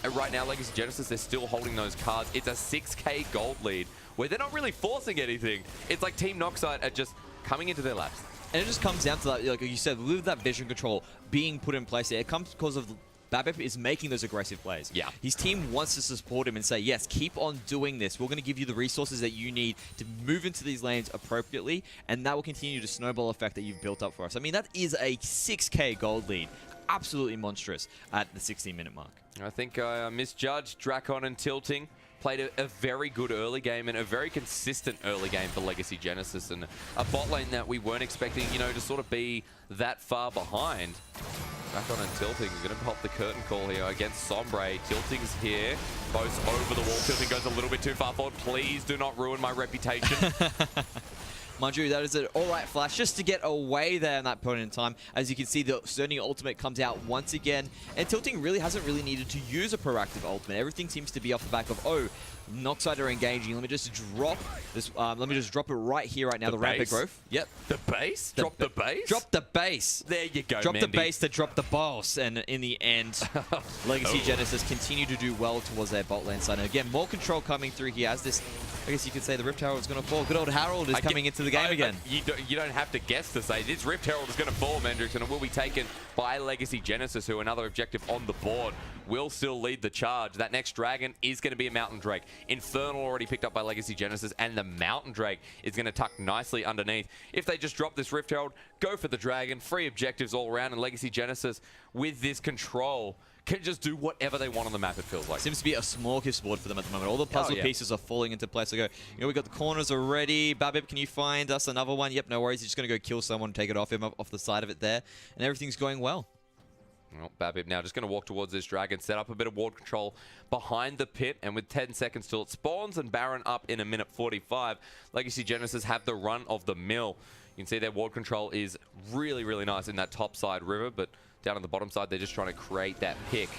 And right now, Legacy Genesis, they're still holding those cards. It's a 6k gold lead where they're not really forcing anything. It's like Team Noxide are just coming into their laps. And it just comes down to that, like you said, with that vision control being put in place there, it comes because of Babip is making those aggressive plays. Yeah. His team wants to support him and say, yes, keep on doing this. We're going to give you the resources that you need to move into these lanes appropriately, and that will continue the snowball effect that you've built up for us. I mean, that is a 6k gold lead. Absolutely monstrous at the 16-minute mark. I think I misjudged Drakon and Tilting. Played a very good early game and a very consistent early game for Legacy Genesis, and a bot lane that we weren't expecting, to sort of be that far behind. Drakon and Tilting are going to pop the curtain call here against Sombre. Tilting's here. Both over the wall. Tilting goes a little bit too far forward. Please do not ruin my reputation. Mind you, that is an alright flash just to get away there in that point in time. As you can see, the Cerny ultimate comes out once again, and Tilting really hasn't needed to use a proactive ultimate. Everything seems to be off the back of, oh, Noxide are engaging. Let me just drop this. Let me just drop it right here, right now. The rampant growth. Yep. The base? Drop the base? Drop the base. There you go, Drop Mandy. the base to drop the boss. And in the end, Legacy Genesis continue to do well towards their bot lane side. And again, more control coming through here as this, I guess you could say the Rift Herald is going to fall. Good old Harold is coming into the game again. You don't have to guess to say this Rift Herald is going to fall, Mendrix, and it will be taken by Legacy Genesis, who another objective on the board will still lead the charge. That next dragon is going to be a Mountain Drake. Infernal already picked up by Legacy Genesis, and the Mountain Drake is going to tuck nicely underneath. If they just drop this Rift Herald, go for the dragon, free objectives all around, and Legacy Genesis, with this control, can just do whatever they want on the map, it feels like. Seems to be a smorgasbord for them at the moment. All the puzzle pieces are falling into place. So we got the corners already. Babip, can you find us another one? Yep, no worries. He's just going to go kill someone, take it off him, off the side of it there. And everything's going well. Well, Babip now just going to walk towards this dragon, set up a bit of ward control behind the pit, and with 10 seconds till it spawns and Baron up in a minute 45, Legacy Genesis have the run of the mill. You can see their ward control is really, really nice in that top side river, but down on the bottom side. They're just trying to create that pick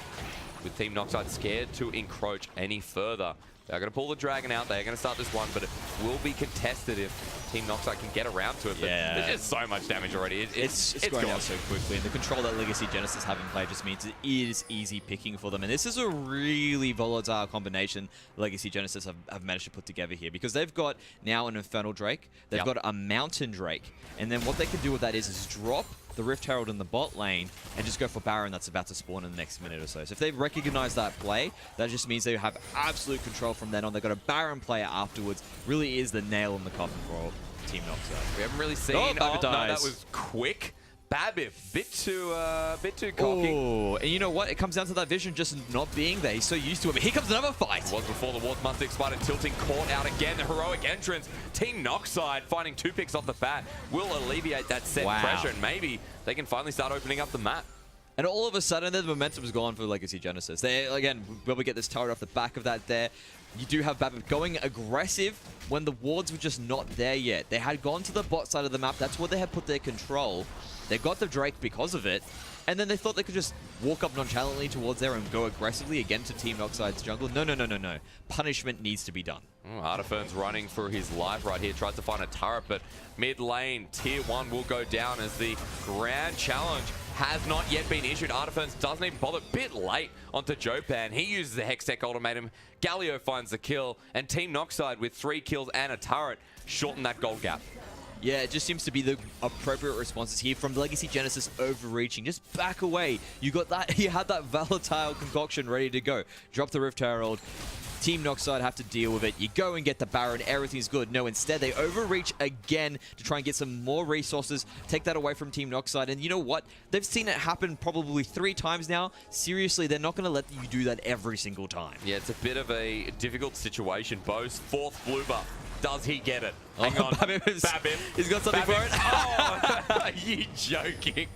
with Team Noxide scared to encroach any further. They're going to pull the Dragon out. They're going to start this one, but it will be contested if Team Noxide can get around to it. But there's just so much damage already. It's going out so quickly, and the control that Legacy Genesis have in play just means it is easy picking for them. And this is a really volatile combination Legacy Genesis have managed to put together here, because they've got now an Infernal Drake, they've got a Mountain Drake, and then what they can do with that is drop the Rift Herald in the bot lane and just go for Baron that's about to spawn in the next minute or so. So if they recognize that play, that just means they have absolute control from then on. They've got a Baron player afterwards. Really is the nail in the coffin for Team Noxide. We haven't really seen... Oh, no, that was quick. Babbitt, bit too cocky. Oh, and you know what? It comes down to that vision just not being there. He's so used to it. But here comes another fight. It was before the wards must expired and tilting caught out again. The heroic entrance. Team Noxide finding 2 picks off the bat will alleviate that set pressure, and maybe they can finally start opening up the map. And all of a sudden, the momentum is gone for Legacy Genesis. They, again, when we get this turret off the back of that there, you do have Babbitt going aggressive when the wards were just not there yet. They had gone to the bot side of the map. That's where they had put their control. They got the Drake because of it, and then they thought they could just walk up nonchalantly towards there and go aggressively again to Team Noxide's jungle. No, no, no, no, no. Punishment needs to be done. Artifern's running for his life right here. Tries to find a turret, but mid lane, tier 1 will go down as the grand challenge has not yet been issued. Artifern doesn't even bother. Bit late onto Jopan. He uses the Hextech ultimatum. Galio finds the kill, and Team Noxide with 3 kills and a turret shorten that gold gap. Yeah, it just seems to be the appropriate responses here from Legacy Genesis overreaching. Just back away. You got that. You had that volatile concoction ready to go. Drop the Rift Herald. Team Noxide have to deal with it. You go and get the Baron. Everything's good. No, instead they overreach again to try and get some more resources. Take that away from Team Noxide. And you know what? They've seen it happen probably 3 times now. Seriously, they're not going to let you do that every single time. Yeah, it's a bit of a difficult situation. Bo's 4th blue buff. Does he get it? Hang on. Babbitt. He's got something for it. Oh, are you joking?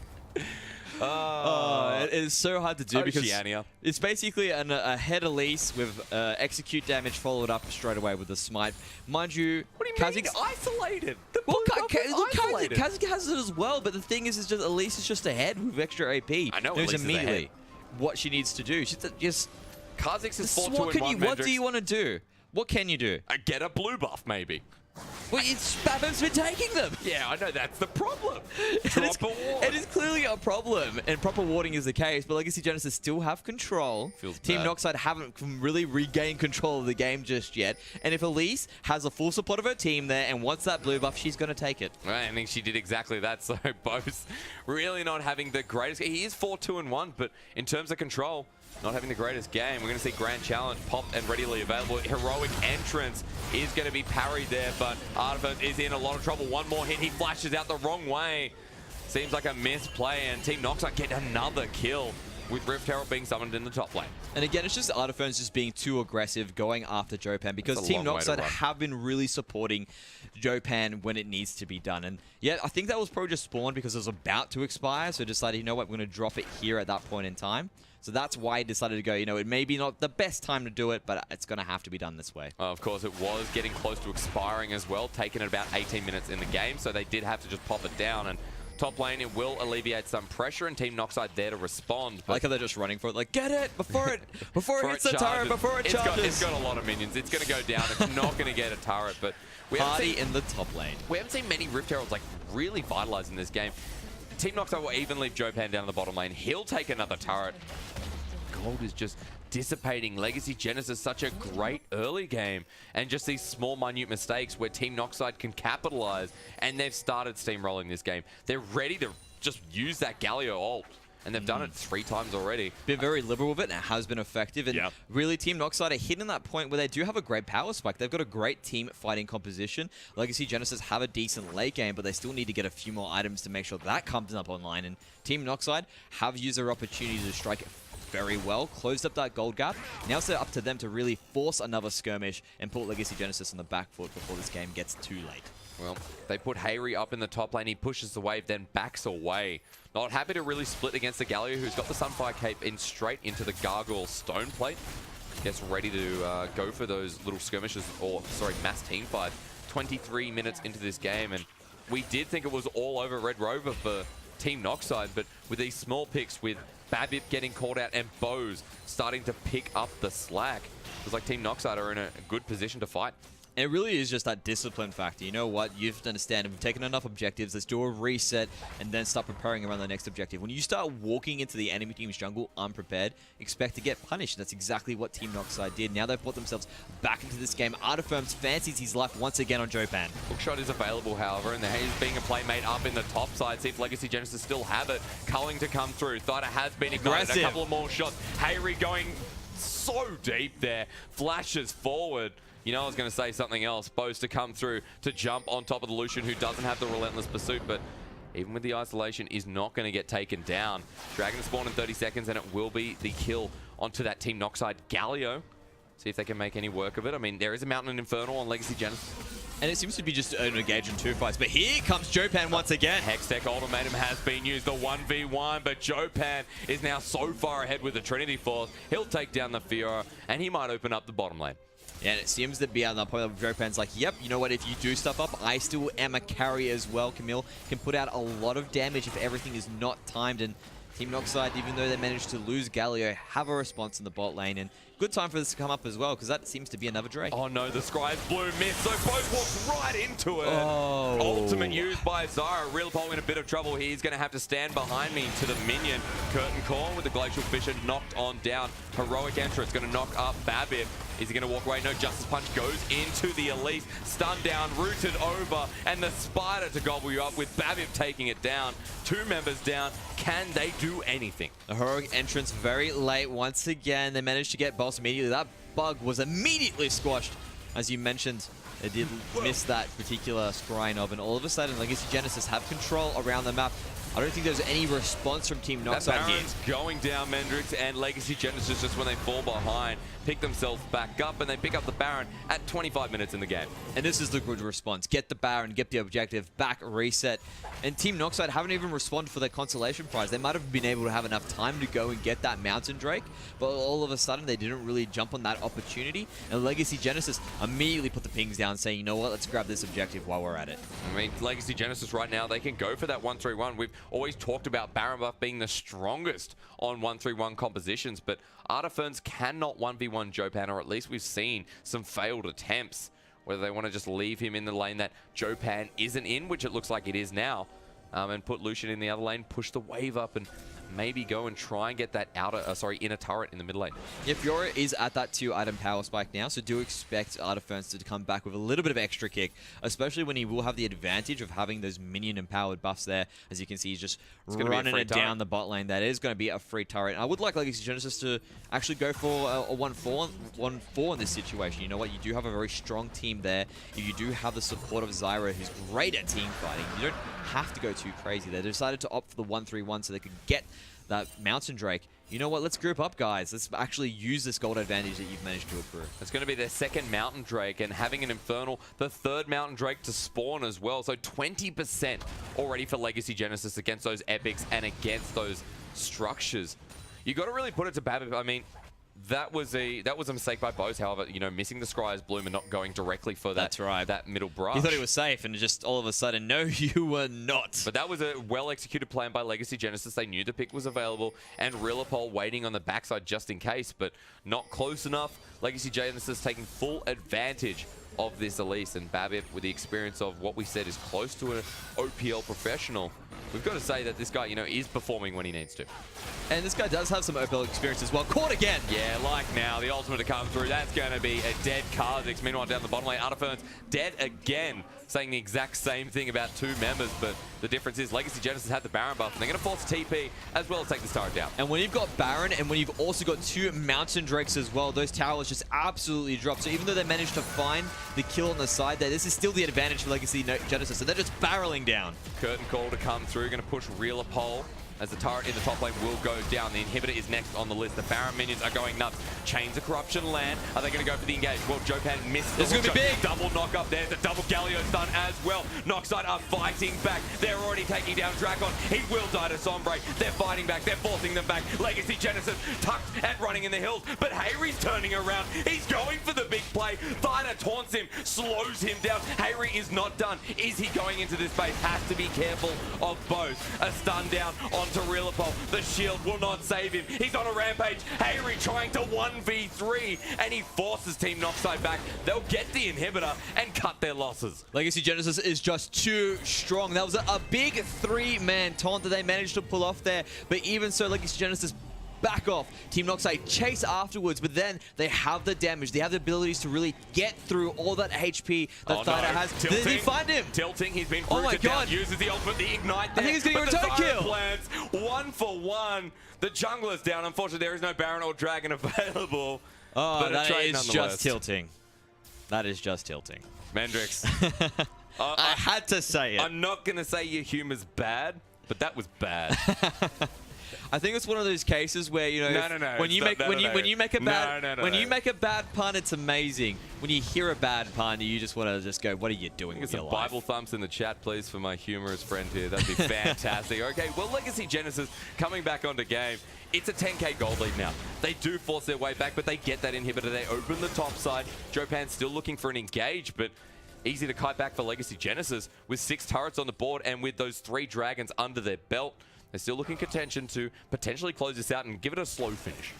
It is so hard to do Oceania. because it's basically a head Elise with execute damage followed up straight away with the smite. Mind you, what do you mean? He's isolated. The Kazakh has it as well, but the thing is just Elise is just ahead with extra AP. I know Knows Elise immediately is ahead. What she needs to do. She's just Kha'Zix is 4-2-1. What do you want to do? What can you do? Get a blue buff, maybe. Well, Babbitt's been taking them. Yeah, I know. That's the problem. It is clearly a problem, and proper warding is the case, but Legacy Genesis still have control. Team Noxide haven't really regained control of the game just yet, and if Elise has a full support of her team there and wants that blue buff, she's going to take it. Right, I think she did exactly that, so Bo's really not having the greatest... He is 4-2-1, but in terms of control, not having the greatest game. We're going to see Grand Challenge popped and readily available. Heroic Entrance is going to be parried there, but Artifern is in a lot of trouble. One more hit, he flashes out the wrong way. Seems like a misplay, and Team Noxide get another kill with Rift Herald being summoned in the top lane. And again, it's just Artifern's just being too aggressive, going after Jopan, because Team Noxide have been really supporting Jopan when it needs to be done. And yeah, I think that was probably just spawned because it was about to expire, so decided, you know what, we're going to drop it here at that point in time. So that's why he decided to go, you know, it may be not the best time to do it, but it's going to have to be done this way. Of course, it was getting close to expiring as well, taking it about 18 minutes in the game, so they did have to just pop it down. And top lane, it will alleviate some pressure, and Team Noxide there to respond. I like how they're just running for it, like, get it before it hits the turret, before it charges. It's got a lot of minions. It's going to go down. It's not going to get a turret, but Party in the top lane. We haven't seen many Rift Heralds like really vitalizing this game. Team Noxide will even leave Jopan down in the bottom lane. He'll take another turret. Gold is just dissipating. Legacy Genesis such a great early game, and just these small minute mistakes where Team Noxide can capitalize, and they've started steamrolling this game. They're ready to just use that Galio ult, and they've done it 3 times already. Been very liberal with it, and it has been effective. And really, Team Noxide are hitting that point where they do have a great power spike. They've got a great team fighting composition. Legacy Genesis have a decent late game, but they still need to get a few more items to make sure that comes up online. And Team Noxide have used their opportunity to strike it very well, closed up that gold gap. Now it's up to them to really force another skirmish and put Legacy Genesis on the back foot before this game gets too late. Well, they put Hayri up in the top lane. He pushes the wave, then backs away. Not happy to really split against the Galio, who's got the Sunfire Cape in straight into the Gargoyle Stone Plate. Gets ready to go for those little skirmishes, or sorry, mass team fight. 23 minutes into this game, and we did think it was all over Red Rover for Team Noxide, but with these small picks, with Babip getting called out and Bose starting to pick up the slack, it's like Team Noxide are in a good position to fight. And it really is just that discipline factor. You know what? You have to understand, we've taken enough objectives, let's do a reset and then start preparing around the next objective. When you start walking into the enemy team's jungle unprepared, expect to get punished. That's exactly what Team Noxide did. Now they've put themselves back into this game. Artifirms fancies his luck once again on Jopan. Hookshot is available, however, and there is being a play made up in the top side. See if Legacy Genesis still have it. Culling to come through. Thought it has been ignited. Aggressive. A couple of more shots. Hayri going so deep there. Flashes forward. You know, I was going to say something else. Bose to come through to jump on top of the Lucian, who doesn't have the relentless pursuit, but even with the isolation, is not going to get taken down. Dragon spawn in 30 seconds, and it will be the kill onto that Team Noxide Galio. See if they can make any work of it. I mean, there is a Mountain and Infernal on Legacy Genesis. And it seems to be just an engage in 2 fights. But here comes Jopan once again. Hextech Ultimatum has been used, the 1v1, but Jopan is now so far ahead with the Trinity Force. He'll take down the Fiora, and he might open up the bottom lane. Yeah, and it seems to be at that point where Jopan's like, yep, you know what, if you do stuff up, I still am a carry as well. Camille can put out a lot of damage if everything is not timed, and Team Noxide, even though they managed to lose Galio, have a response in the bot lane, and good time for this to come up as well, because that seems to be another Drake. Oh no, the Scribe's blue miss, so both walks right into it. Oh. Ultimate used by Zara. Realpole in a bit of trouble. He's going to have to stand behind me to the minion. Curtain Call with the Glacial Fisher knocked on down. Heroic Entrance going to knock up Babip. Is he going to walk away? No, Justice Punch goes into the Elise. Stun down, rooted over, and the Spider to gobble you up with Babip taking it down. 2 members down. Can they do anything? The Heroic Entrance very late once again. They managed to get boss immediately. That bug was immediately squashed. As you mentioned, they did miss that particular scrying of, and all of a sudden Legacy Genesis have control around the map. I don't think there's any response from Team Noxide that here. Baron's going down, Mendrix, and Legacy Genesis, just when they fall behind, pick themselves back up, and they pick up the Baron at 25 minutes in the game. And this is the good response. Get the Baron, get the objective, back, reset. And Team Noxide haven't even responded for their consolation prize. They might have been able to have enough time to go and get that Mountain Drake, but all of a sudden they didn't really jump on that opportunity. And Legacy Genesis immediately put the pings down, saying, you know what, let's grab this objective while we're at it. I mean, Legacy Genesis right now, they can go for that 1-3-1. We've always talked about Baron buff being the strongest on 1-3-1 compositions, but Artiferns cannot 1v1 Jopan, or at least we've seen some failed attempts. Whether they want to just leave him in the lane that Jopan isn't in, which it looks like it is now, and put Lucian in the other lane, push the wave up, and maybe go and try and get that inner turret in the mid lane. Yeah, Fiora is at that 2-item power spike now, so do expect Artiferns to come back with a little bit of extra kick, especially when he will have the advantage of having those minion-empowered buffs there. As you can see, he's just running it down the bot lane. That is going to be a free turret. And I would like Legacy Genesis to actually go for a 1-4 in this situation. You know what? You do have a very strong team there. You do have the support of Zyra, who's great at team fighting. You don't have to go too crazy. They decided to opt for the 1-3-1 so they could get that Mountain Drake. You know what? Let's group up, guys. Let's actually use this gold advantage that you've managed to accrue. It's going to be their second Mountain Drake, and having an Infernal, the third Mountain Drake to spawn as well. So 20% already for Legacy Genesis against those epics and against those structures. You got to really put it to Babip. I mean, that was a mistake by Bose. However, you know, missing the Scryer's Bloom and not going directly for that. That's right. That middle brush. You thought he was safe, and just all of a sudden, no, you were not. But that was a well-executed plan by Legacy Genesis. They knew the pick was available, and Rilapol waiting on the backside just in case, but not close enough. Legacy Genesis taking full advantage of this Elise, and Babip, with the experience of what we said is close to an OPL professional, we've got to say that this guy, you know, is performing when he needs to. And this guy does have some OPL experience as well. Caught again! Yeah, like now, the ultimate to come through. That's going to be a dead Kha'Zix. Meanwhile, down the bottom lane, Artiferns dead again, saying the exact same thing about 2 members, but the difference is Legacy Genesis had the Baron buff, and they're going to force TP as well as take this turret down. And when you've got Baron, and when you've also got 2 Mountain Drakes as well, those towers just absolutely drop. So even though they managed to find the kill on the side there, this is still the advantage for Legacy Genesis, so they're just barreling down. Curtain Call to come through, going to push Rilapol as the turret in the top lane will go down. The inhibitor is next on the list. The Baron minions are going nuts. Chains of Corruption land. Are they going to go for the engage? Well, Jopan missed the This is going to be big. double knock up there. The double Galio stun as well. Noxide are fighting back. They're already taking down Drakon. He will die to Sombre. They're fighting back. They're forcing them back. Legacy Genesis tucked and running in the hills. But Hayri's turning around. He's going for the big play. Thida taunts him, slows him down. Hayri is not done. Is he going into this base? Has to be careful of both. A stun down onto Rilipol. The shield will not save him. He's on a rampage. Hayri trying to 1v3, and he forces Team Noxide back. They'll get the inhibitor and cut their losses. Legacy Genesis is just too strong. That was a big 3-man taunt that they managed to pull off there. But even so, Legacy Genesis back off. Team Noxide chase afterwards, but then they have the damage. They have the abilities to really get through all that HP that Thida has. Did he find him? Tilting, he's been oh my god. Down, uses the ultimate, the ignite there. I think he's getting a return kill. Plans, 1 for 1. The jungler's down. Unfortunately, there is no Baron or Dragon available. Oh, that is just tilting. That is just tilting. Mendrix. I had to say it. I'm not going to say your humor's bad, but that was bad. I think it's one of those cases where, you know, when you make a bad pun, it's amazing. When you hear a bad pun, you just want to just go, "What are you doing with your life?" Bible thumps in the chat, please, for my humorous friend here. That'd be fantastic. Okay, well, Legacy Genesis coming back onto game. It's a 10k gold lead now. They do force their way back, but they get that inhibitor. They open the top side. Jopan's still looking for an engage, but easy to kite back for Legacy Genesis with 6 turrets on the board and with those 3 dragons under their belt. They're still looking contention to potentially close this out and give it a slow finish.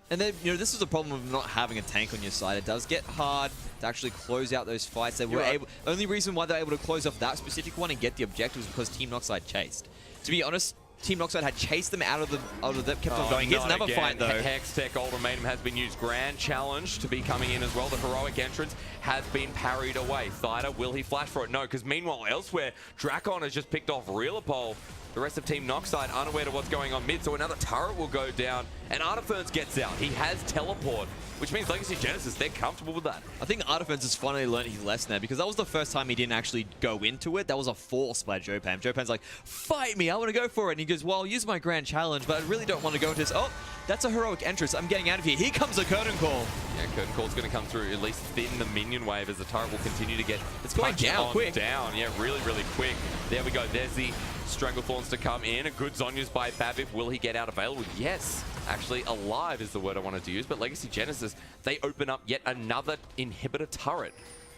And then, you know, this is the problem of not having a tank on your side. It does get hard to actually close out those fights. They were able. Only reason why they're able to close off that specific one and get the objective was because Team Noxide chased. To be honest, Team Noxide had chased them out of the kept on going. Here's another fight though. Hextech Ultimatum has been used. Grand Challenge to be coming in as well. The heroic entrance has been parried away. Thida, will he flash for it? No, because meanwhile elsewhere, Drakon has just picked off Rilipol. The rest of Team Noxide unaware of what's going on mid, so another turret will go down, and Artiferns gets out. He has teleport, which means Legacy Genesis, they're comfortable with that. I think Artiferns has finally learned his lesson there, because that was the first time he didn't actually go into it. That was a force by Jopan. Jopan's like, fight me, I want to go for it. And he goes, well, I'll use my grand challenge, but I really don't want to go into this. Oh, that's a heroic entrance. I'm getting out of here. Here comes a curtain call. Yeah, curtain call's going to come through, at least thin the minion wave as the turret will continue to get it's going down quick. Yeah, really, really quick. There we go. There's the Stranglethorns to come in. A good Zhonya's by Babip. Will he get out available? Yes. Actually, alive is the word I wanted to use. But Legacy Genesis, they open up yet another inhibitor turret.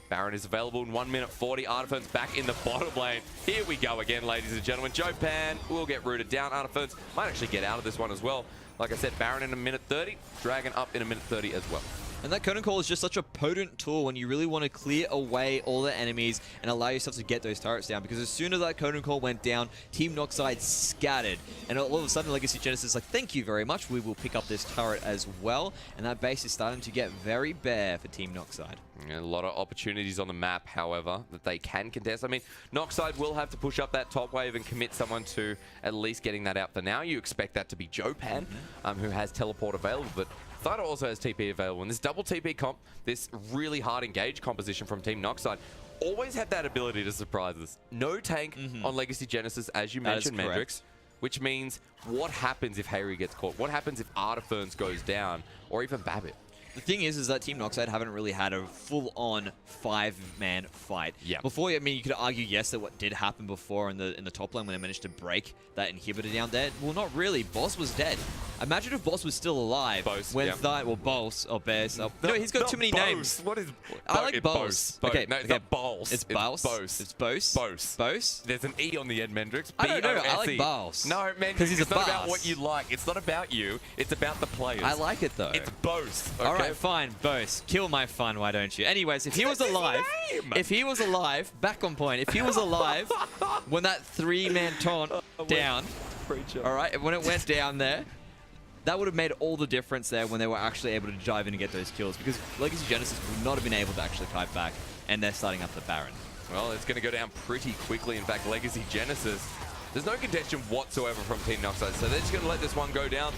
Baron is available in 1 minute 40. Artiferns back in the bottom lane. Here we go again, ladies and gentlemen. Jopan will get rooted down. Artiferns might actually get out of this one as well. Like I said, Baron in 1 minute 30. Dragon up in 1 minute 30 as well. And that curtain call is just such a potent tool when you really want to clear away all the enemies and allow yourself to get those turrets down. Because as soon as that curtain call went down, Team Noxide scattered. And all of a sudden, Legacy Genesis is like, thank you very much. We will pick up this turret as well. And that base is starting to get very bare for Team Noxide. Yeah, a lot of opportunities on the map, however, that they can contest. I mean, Noxide will have to push up that top wave and commit someone to at least getting that out for now. You expect that to be Jopan, who has teleport available, but Thida also has TP available. And this double TP comp, this really hard engage composition from Team Noxide, always had that ability to surprise us. No tank on Legacy Genesis, as you mentioned, Mendrix, which means what happens if Hayri gets caught? What happens if Artiferns goes down, or even Babip? The thing is that Team Noxide haven't really had a full-on 5-man fight. Yeah. Before, I mean, you could argue, yes, that what did happen before in the top lane when they managed to break that inhibitor down there. Well, not really. Boss was dead. Imagine if Boss was still alive. Boss, when well, Boss or Bears. No, he's got too many names. What is? I like Boss. Okay, no, it's not Boss. It's Boss. It's Boss. Boss. Boss. There's an E on the end, Mendrix. I don't know. I like Boss. No, man, because he's it's a not boss. about what you like. It's not about you. It's about the players. I like it though. It's Boss. Okay? All right, fine. Boss. Kill my fun, why don't you? Anyways, if he was alive, back on point. If he was alive when that 3-man taunt down, all right, when it went down there, that would have made all the difference there when they were actually able to dive in and get those kills, because Legacy Genesis would not have been able to actually fight back, and they're starting up the Baron. Well, it's going to go down pretty quickly. In fact, Legacy Genesis, there's no contention whatsoever from Team Noxide, so they're just going to let this one go down.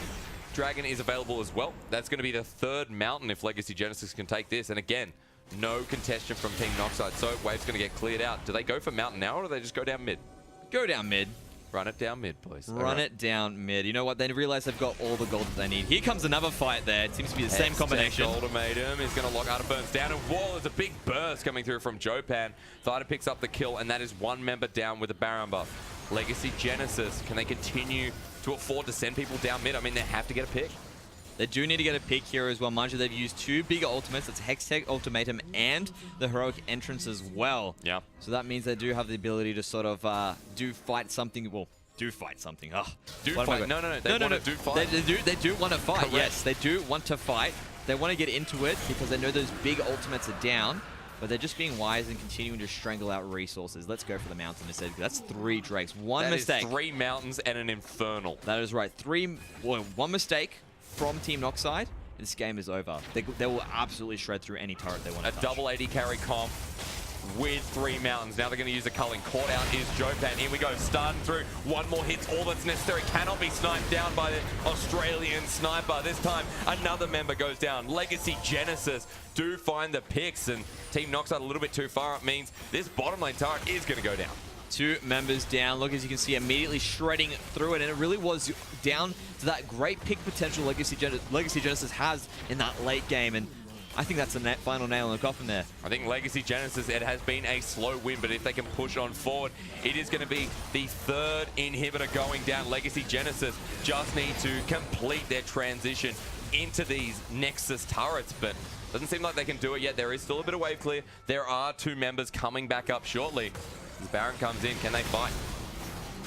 Dragon is available as well. That's going to be the 3rd mountain if Legacy Genesis can take this. And again, no contention from Team Noxide, so wave's going to get cleared out. Do they go for mountain now, or do they just go down mid? Go down mid. Run it down mid, boys. Run it down mid. You know what? They realize they've got all the gold that they need. Here comes another fight there. It seems to be the same combination. Ultimatum is going to lock Artiferns down. And whoa, there's a big burst coming through from Jopan. Thida picks up the kill, and that is one member down with a Baron buff. Legacy Genesis, can they continue to afford to send people down mid? I mean, they have to get a pick. They do need to get a pick here as well. Mind you, they've used two bigger ultimates. That's Hextech Ultimatum and the Heroic Entrance as well. Yeah. So that means they do have the ability to sort of do fight something. Well, do fight something. Oh, do fight. No. They want to do fight. They do want to fight. Correct. Yes, they do want to fight. They want to get into it because they know those big ultimates are down. But they're just being wise and continuing to strangle out resources. Let's go for the mountain instead. That's 3 Drakes. One mistake. Is 3 mountains and an Infernal. That is right. One mistake from Team Noxide. This game is over. They will absolutely shred through any turret they want to touch. A double AD carry comp with 3 mountains. Now they're going to use a culling. Caught out is Jopan. Here we go. Starting through. One more hit's all that's necessary. Cannot be sniped down by the Australian sniper. This time, another member goes down. Legacy Genesis do find the picks, and Team Noxide a little bit too far. It means this bottom lane turret is going to go down. 2 members down. Look, as you can see, immediately shredding through it, and it really was down to that great pick potential Legacy Genesis has in that late game, and I think that's the final nail in the coffin there. I think Legacy Genesis, it has been a slow win, but if they can push on forward, it is going to be the 3rd inhibitor going down. Legacy Genesis just need to complete their transition into these Nexus turrets, but doesn't seem like they can do it yet. There is still a bit of wave clear. There are 2 members coming back up shortly. As Baron comes in, can they fight?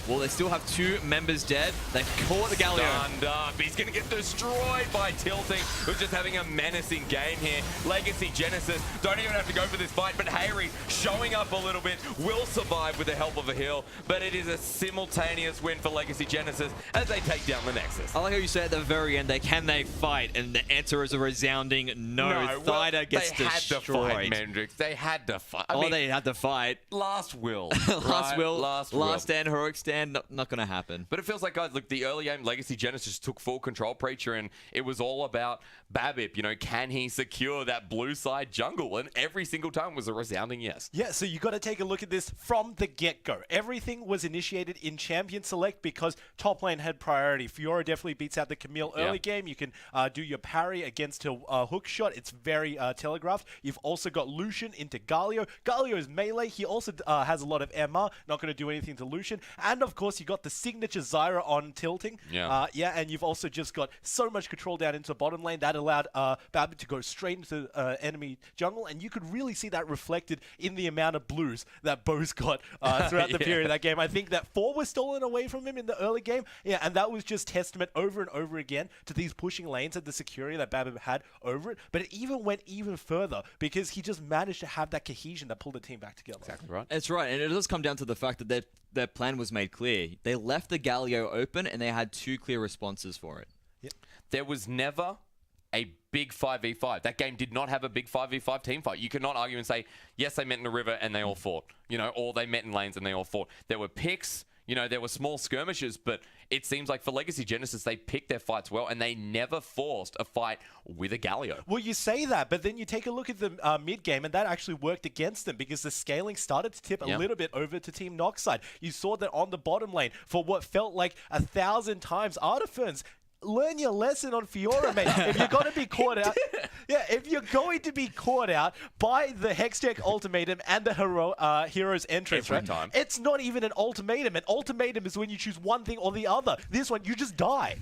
Well, they still have 2 members dead. They've caught the Galio. Stunned up. He's going to get destroyed by Tilting, who's just having a menacing game here. Legacy Genesis don't even have to go for this fight, but Hayri showing up a little bit, will survive with the help of a heal, but it is a simultaneous win for Legacy Genesis as they take down the Nexus. I like how you say at the very end, can they fight? And the answer is a resounding no. Thida gets destroyed. They had to fight, Mendrix. They had to fight. I mean, they had to fight. Last will. Last stand, heroic stand. Not going to happen. But it feels like, guys, look, the early game, Legacy Genesis took full control, Preacher, and it was all about Babip. You know, can he secure that blue side jungle? And every single time was a resounding yes. Yeah, so you got to take a look at this from the get-go. Everything was initiated in Champion Select because top lane had priority. Fiora definitely beats out the Camille early game. You can do your parry against a hook shot. It's very telegraphed. You've also got Lucian into Galio. Galio is melee. He also has a lot of MR. Not going to do anything to Lucian. And of course, you got the signature Zyra on Tilting. And you've also just got so much control down into the bottom lane. That allowed Babbitt to go straight into enemy jungle, and you could really see that reflected in the amount of blues that Bo's got throughout the period of that game. I think that 4 was stolen away from him in the early game, and that was just testament over and over again to these pushing lanes and the security that Babbitt had over it, but it even went even further because he just managed to have that cohesion that pulled the team back together. Exactly right. That's right, and it does come down to the fact that their plan was made clear. They left the Galio open, and they had 2 clear responses for it. Yep. There was never a big 5v5. That game did not have a big 5v5 team fight. You could not argue and say, yes, they met in the river and they all fought. You know, or they met in lanes and they all fought. There were picks, you know, there were small skirmishes, but it seems like for Legacy Genesis, they picked their fights well, and they never forced a fight with a Galio. Well, you say that, but then you take a look at the mid-game, and that actually worked against them because the scaling started to tip a little bit over to Team Noxide. You saw that on the bottom lane for what felt like 1,000 times. Artiferns, learn your lesson on Fiora, mate. If you're going to be caught out, if you're going to be caught out by the Hextech Ultimatum and the Hero's Entrance, every time. It's not even an ultimatum. An ultimatum is when you choose one thing or the other. This one, you just die.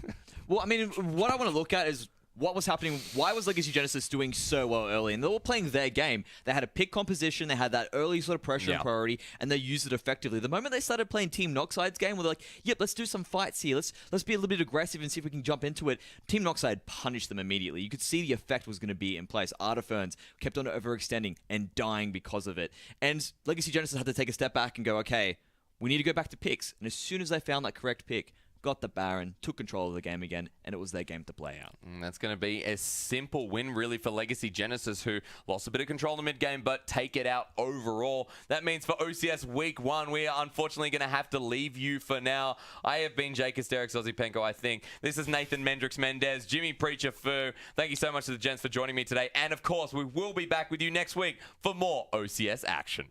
Well, I mean, what I want to look at is what was happening. Why was Legacy Genesis doing so well early? And they were playing their game. They had a pick composition. They had that early sort of pressure and priority, and they used it effectively. The moment they started playing Team Noxide's game, where they're like, yep, let's do some fights here. Let's be a little bit aggressive and see if we can jump into it. Team Noxide punished them immediately. You could see the effect was going to be in place. Artiferns kept on overextending and dying because of it. And Legacy Genesis had to take a step back and go, okay, we need to go back to picks. And as soon as they found that correct pick, got the Baron, took control of the game again, and it was their game to play out. And that's going to be a simple win, really, for Legacy Genesis, who lost a bit of control in the mid-game, but take it out overall. That means for OCS Week 1, we are unfortunately going to have to leave you for now. I have been Jake Asterix, Aussie Penko, I think. This is Nathan Mendrix Mendez, Jimmy Preacher Fu. Thank you so much to the gents for joining me today. And, of course, we will be back with you next week for more OCS action.